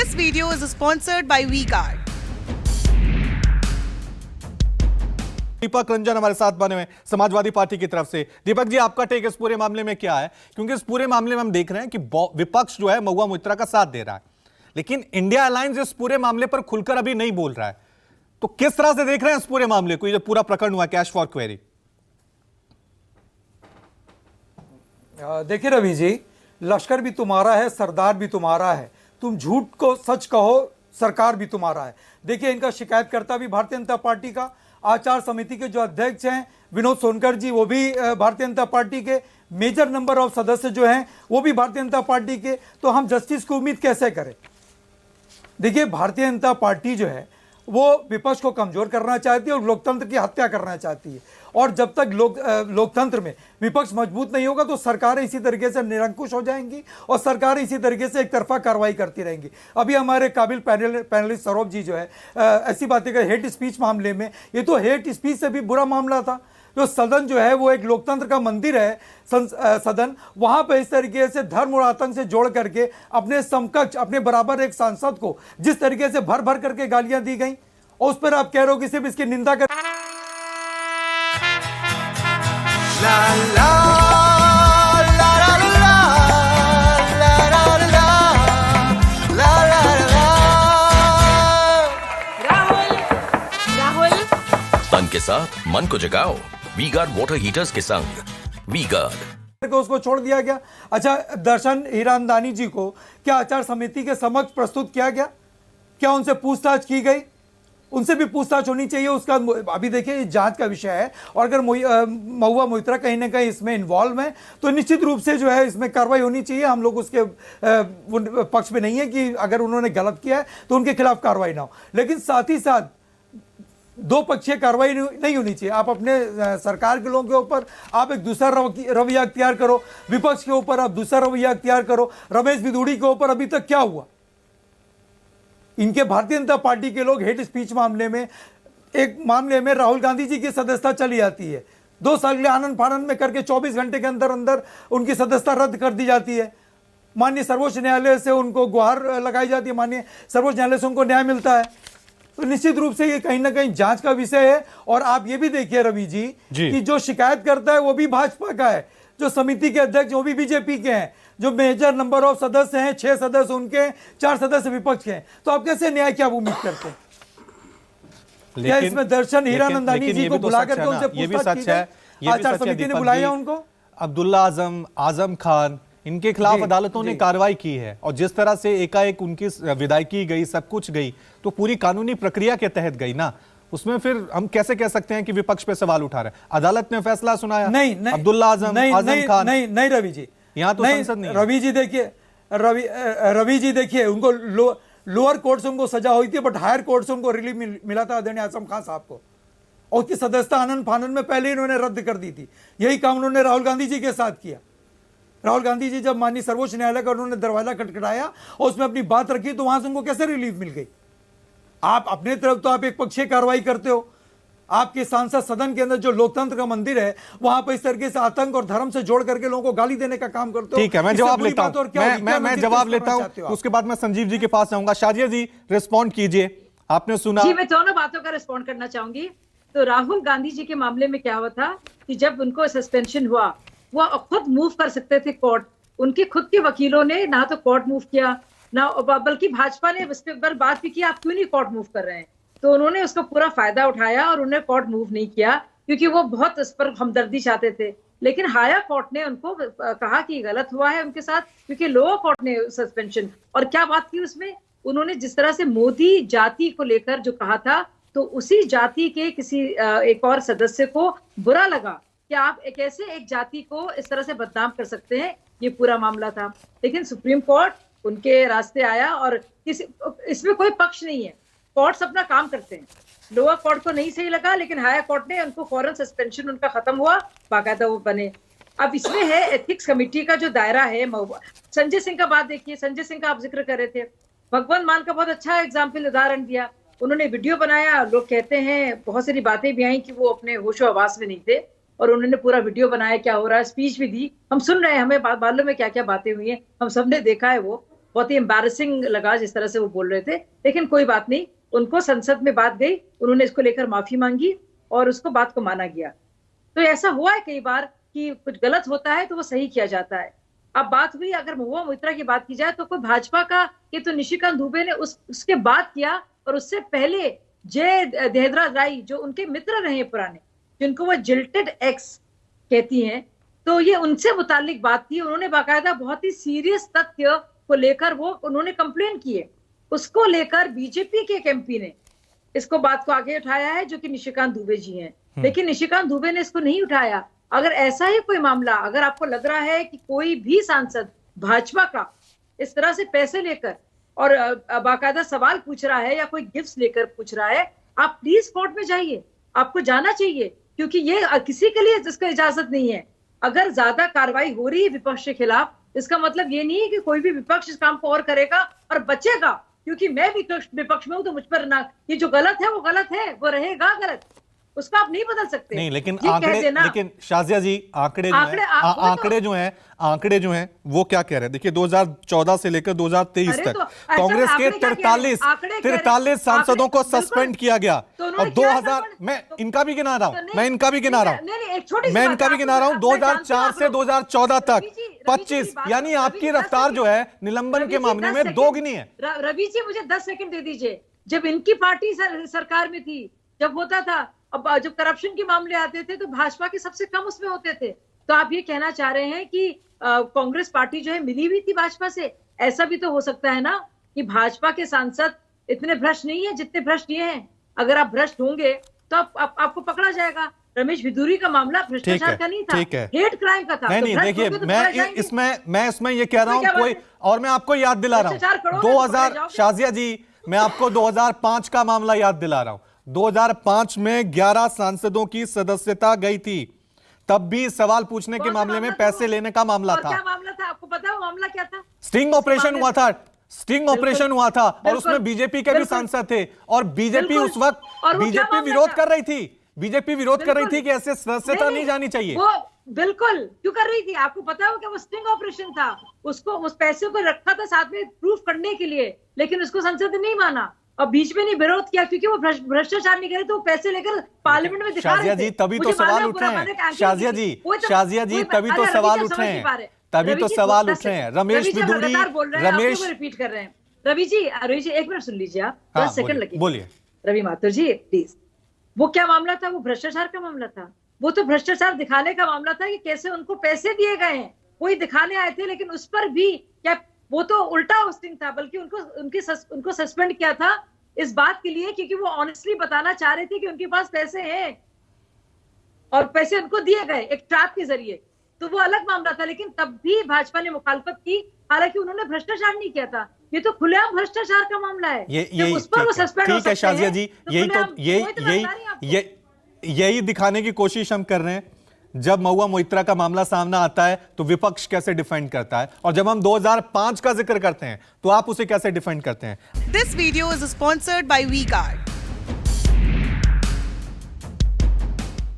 This video is sponsored by V-Guard. Deepak Ranjan हमारे साथ बने हुए समाजवादी पार्टी की तरफ से। दीपक जी, आपका टेक इस पूरे मामले में क्या है? क्योंकि इस पूरे मामले में हम देख रहे हैं कि विपक्ष जो है महुआ मोइत्रा का साथ दे रहा है, लेकिन इंडिया अलायंस इस पूरे मामले पर खुलकर अभी नहीं बोल रहा है। तो किस तरह से देख रहे हैं इस पूरे मामले को, ये जो पूरा प्रकरण हुआ कैश फॉर क्वेरी? देखिए रवि जी, लश्कर भी तुम्हारा है, सरदार भी तुम्हारा है, तुम झूठ को सच कहो, सरकार भी तुम्हारा है। देखिए, इनका शिकायतकर्ता भी भारतीय जनता पार्टी का, आचार समिति के जो अध्यक्ष हैं विनोद सोनकर जी, वो भी भारतीय जनता पार्टी के, मेजर नंबर ऑफ सदस्य जो हैं वो भी भारतीय जनता पार्टी के। तो हम जस्टिस की उम्मीद कैसे करें? देखिए, भारतीय जनता पार्टी जो है वो विपक्ष को कमजोर करना चाहती है और लोकतंत्र की हत्या करना चाहती है। और जब तक लोकतंत्र में विपक्ष मजबूत नहीं होगा तो सरकारें इसी तरीके से निरंकुश हो जाएंगी और सरकारें इसी तरीके से एक तरफा कार्रवाई करती रहेंगी। अभी हमारे काबिल पैनलिस्ट सौरभ जी जो है ऐसी बातें कर, हेट स्पीच मामले में, ये तो हेट स्पीच से भी बुरा मामला था। जो सदन जो है वो एक लोकतंत्र का मंदिर है, सदन, वहां पर इस तरीके से धर्म और आतंक से जोड़ करके अपने समकक्ष, अपने बराबर एक सांसद को जिस तरीके से भर भर करके गालियां दी गई, और उस पर आप कह रहे हो कि सिर्फ इसकी निंदा कर। ला ला तन के साथ मन को जगाओ वी-गार्ड वाटर हीटर्स के संग। वी-गार्ड को उसको छोड़ दिया गया। अच्छा, दर्शन हीरानंदानी जी को क्या आचार समिति के समक्ष प्रस्तुत किया गया? क्या उनसे पूछताछ की गई? उनसे भी पूछताछ होनी चाहिए। उसका अभी देखिए जांच का विषय है, और अगर महुआ मोइत्रा कहीं ना कहीं इसमें इन्वॉल्व है तो निश्चित रूप से जो है इसमें कार्रवाई होनी चाहिए। हम लोग उसके पक्ष में नहीं है कि अगर उन्होंने गलत किया है तो उनके खिलाफ कार्रवाई ना हो, लेकिन साथ ही साथ दो पक्षीय कार्रवाई नहीं होनी चाहिए। आप अपने सरकार के लोगों के ऊपर आप एक दूसरा रवैया अख्तियार करो, विपक्ष के ऊपर आप दूसरा रवैया अख्तियार करो। रमेश बिधूड़ी के ऊपर अभी तक क्या हुआ? इनके भारतीय जनता पार्टी के लोग हेट स्पीच मामले में, एक मामले में राहुल गांधी जी की सदस्यता चली जाती है, 2 साल के लिए आनंद फानंद में करके 24 घंटे के अंदर अंदर उनकी सदस्यता रद्द कर दी जाती है। माननीय सर्वोच्च न्यायालय से उनको गुहार लगाई जाती है, माननीय सर्वोच्च न्यायालय से उनको न्याय मिलता है। तो निश्चित रूप से ये कहीं ना कहीं जांच का विषय है। और आप ये भी देखिए रवि जी कि जो शिकायत करता है वो भी भाजपा का है, जो समिति के अध्यक्ष वो भी बीजेपी के हैं, जो मेजर नंबर ऑफ सदस्य हैं 6 सदस्य उनके, 4 सदस्य विपक्ष के हैं। तो आप कैसे न्याय की आप उम्मीद करते हैं? क्या इसमें दर्शन हीरानंदानी जी को बुला करके उनसे पूछताछ की गई? आचार समिति ने बुलाया उनको? अब्दुल्ला आजम खान, इनके खिलाफ अदालतों ने कार्रवाई की है, और जिस तरह से एकाएक उनकी विदाई की गई, सब कुछ गई, तो पूरी कानूनी प्रक्रिया के तहत गई ना। उसमें फिर हम कैसे कह सकते हैं कि विपक्ष पे सवाल उठा रहे हैं? अदालत ने फैसला सुनाया। नहीं, अब्दुल्ला आजम खान, नहीं रवि जी, यहाँ तो संसद नहीं। रवि जी देखिए उनको लोअर कोर्ट से उनको सजा हुई थी, बट हायर कोर्ट से उनको रिलीफ मिला था आदरणीय आजम खान साहब को, और उसकी सदस्यता आनंद फानंद में पहले इन्होंने रद्द कर दी थी। यही काम उन्होंने राहुल गांधी जी के साथ किया। राहुल गांधी जी जब माननीय सर्वोच्च न्यायालय का उन्होंने दरवाजा खटखटाया और उसमें अपनी बात रखी, तो वहां से उनको कैसे रिलीफ मिल गई? आप अपने तरफ तो आप एक पक्षीय कार्रवाई करते हो। आपके सांसद सदन के अंदर जो लोकतंत्र का मंदिर है वहां पर इस तरीके से आतंक और धर्म से जोड़ करके लोगों को गाली देने का काम करते हो। ठीक है, मैं जवाब लेता हूं, मैं जवाब लेता हूं, उसके बाद मैं संजीव जी के पास जाऊंगा। शाजिया जी, रिस्पॉन्ड कीजिए, आपने सुना जी। मैं दोनों बातों का रिस्पॉन्ड करना चाहूंगी। तो राहुल गांधी जी के मामले में क्या हुआ था कि जब उनको सस्पेंशन हुआ, वो खुद मूव कर सकते थे कोर्ट। उनके खुद के वकीलों ने ना तो कोर्ट मूव किया, ना बल्कि भाजपा ने उस पर बात भी की, आप क्यों नहीं कोर्ट मूव कर रहे हैं? तो उन्होंने उसका पूरा फायदा उठाया और उन्होंने कोर्ट मूव नहीं किया, क्योंकि वो बहुत इस पर हमदर्दी चाहते थे। लेकिन हायर कोर्ट ने उनको कहा कि गलत हुआ है उनके साथ, क्योंकि लोअर कोर्ट ने सस्पेंशन, और क्या बात की उसमें, उन्होंने जिस तरह से मोदी जाति को लेकर जो कहा था, तो उसी जाति के किसी एक और सदस्य को बुरा लगा कि आप एक जाति को इस तरह से बदनाम कर सकते हैं। ये पूरा मामला था, लेकिन सुप्रीम कोर्ट उनके रास्ते आया, और इसमें कोई पक्ष नहीं है, कोर्ट्स अपना काम करते हैं। लोअर कोर्ट को नहीं सही लगा, लेकिन हायर कोर्ट ने उनको फौरन सस्पेंशन उनका खत्म हुआ, बाकायदा वो बने। अब इसमें है एथिक्स कमेटी का जो दायरा है। संजय सिंह का बात देखिए, संजय सिंह का आप जिक्र कर रहे थे, भगवंत मान का बहुत अच्छा एग्जाम्पल, उदाहरण दिया। उन्होंने वीडियो बनाया, लोग कहते हैं बहुत सारी बातें भी आई कि वो अपने होशो हवास में नहीं थे, और उन्होंने पूरा वीडियो बनाया क्या हो रहा है, स्पीच भी दी, हम सुन रहे हैं, हमें मालूम है क्या क्या बातें हुई हैं, हम सबने देखा है वो। बहुत ही एम्बैरेसिंग लगा जिस तरह से वो बोल रहे थे, लेकिन कोई बात नहीं, उनको संसद में बात गई, उन्होंने इसको लेकर माफी मांगी और उसको बात को माना गया। तो ऐसा हुआ है कई बार कि कुछ गलत होता है तो वो सही किया जाता है। अब बात हुई, अगर महुआ मोइत्रा की बात की जाए तो कोई भाजपा का, ये तो निशिकांत दुबे ने उसके बाद किया, और उससे पहले जय देहद्राज राय जो उनके मित्र रहे पुराने, जिनको वो जिल्टेड एक्स कहती हैं, तो ये उनसे मुतालिक बात थी। उन्होंने बाकायदा बहुत ही सीरियस तथ्य को लेकर वो उन्होंने कंप्लेन किए, उसको लेकर बीजेपी के एक एमपी ने इसको बात को आगे उठाया है, जो कि निशिकांत दुबे जी हैं। लेकिन निशिकांत दुबे ने इसको नहीं उठाया। अगर ऐसा ही कोई मामला, अगर आपको लग रहा है कि कोई भी सांसद भाजपा का इस तरह से पैसे लेकर और बाकायदा सवाल पूछ रहा है या कोई गिफ्ट्स लेकर पूछ रहा है, आप प्लीज कोर्ट में जाइए, आपको जाना चाहिए, क्योंकि ये किसी के लिए जिसको इजाजत नहीं है। अगर ज्यादा कार्रवाई हो रही है विपक्ष के खिलाफ, इसका मतलब ये नहीं है कि कोई भी विपक्ष इस काम को और करेगा और बचेगा, क्योंकि मैं विपक्ष में हूं तो मुझ पर ना, ये जो गलत है वो गलत है, वो रहेगा गलत, उसको आप नहीं बदल सकते। नहीं, लेकिन शाजिया जी आंकड़े जो हैं वो क्या कह रहे हैं? देखिए 2014 से लेकर 2023 तक कांग्रेस के 43 सांसदों को सस्पेंड किया गया, और 2000 मैं इनका भी गिना रहा हूं, मैं इनका भी गिना रहा हूं 2004 से 2014 तक 25, यानी आपकी रफ्तार जो है निलंबन के मामले में 2 गिनी है। रवि जी मुझे 10 सेकंड दे दीजिए। जब इनकी पार्टी सरकार में थी, जब होता था, अब जब करप्शन के मामले आते थे तो भाजपा के सबसे कम उसमें होते थे। तो आप ये कहना चाह रहे हैं कि कांग्रेस पार्टी जो है मिली हुई थी भाजपा से? ऐसा भी तो हो सकता है ना कि भाजपा के सांसद इतने भ्रष्ट नहीं है जितने भ्रष्ट ये हैं। अगर आप भ्रष्ट होंगे तो आपको पकड़ा जाएगा। रमेश भिदूरी का मामला भ्रष्टाचार का नहीं था, हेट क्राइम का था। नहीं, देखिए मैं इसमें ये कह रहा हूं कोई, और मैं आपको याद दिला रहा हूं 2000, शाजिया जी मैं आपको 2005 का मामला याद दिला रहा हूं। 2005 में 11 सांसदों की सदस्यता गई थी, तब भी सवाल पूछने के मामले में पैसे लेने का मामला था। क्या मामला था आपको पता है? वो मामला क्या था? स्टिंग ऑपरेशन हुआ था, और उसमें बीजेपी के भी सांसद थे, और बीजेपी उस वक्त बीजेपी विरोध कर रही थी कि ऐसे सदस्यता नहीं जानी चाहिए। वो बिल्कुल क्यों कर रही थी? आपको पता है वो स्टिंग ऑपरेशन था, उसको उस पैसे को रखा था साथ में प्रूफ करने के लिए, लेकिन उसको संसद ने नहीं माना और बीच में नहीं विरोध किया, क्योंकि वो भ्रष्टाचार नहीं करे तो वो पैसे लेकर पार्लियामेंट में दिखा रहे थे। तभी तो सवाल उठ रहे हैं शाजिया जी, तभी तो सवाल उठ रहे हैं, रमेश भिदूरी रिपीट कर रहे हैं। रवि जी 1 मिनट सुन लीजिए आप, 10 सेकंड लगे। बोलिए रवि माथुर जी प्लीज। वो क्या मामला था? वो भ्रष्टाचार का मामला था। वो तो भ्रष्टाचार दिखाने का मामला था कि कैसे उनको पैसे दिए गए हैं, वही दिखाने आए थे। लेकिन उस पर भी क्या, वो तो उल्टा होस्टिंग था, बल्कि उनको सस्पेंड किया था इस बात के लिए क्योंकि वो ऑनेस्टली बताना चाह रहे थे कि उनके पास पैसे हैं और पैसे उनको दिए गए एक ट्रैप के जरिए। तो वो अलग मामला था, लेकिन तब भी भाजपा ने मुखालफत की, हालांकि उन्होंने भ्रष्टाचार नहीं किया था। ये तो खुलेआम भ्रष्टाचार का मामला है। उस पर वो सस्पेंड हो सकते हैं। शाजिया जी, यही दिखाने की कोशिश हम कर रहे हैं। जब महुआ मोइत्रा का मामला सामने आता है तो विपक्ष कैसे डिफेंड करता है, और जब हम 2005 का जिक्र करते हैं तो आप उसे कैसे डिफेंड करते हैं। This video is sponsored by V guard.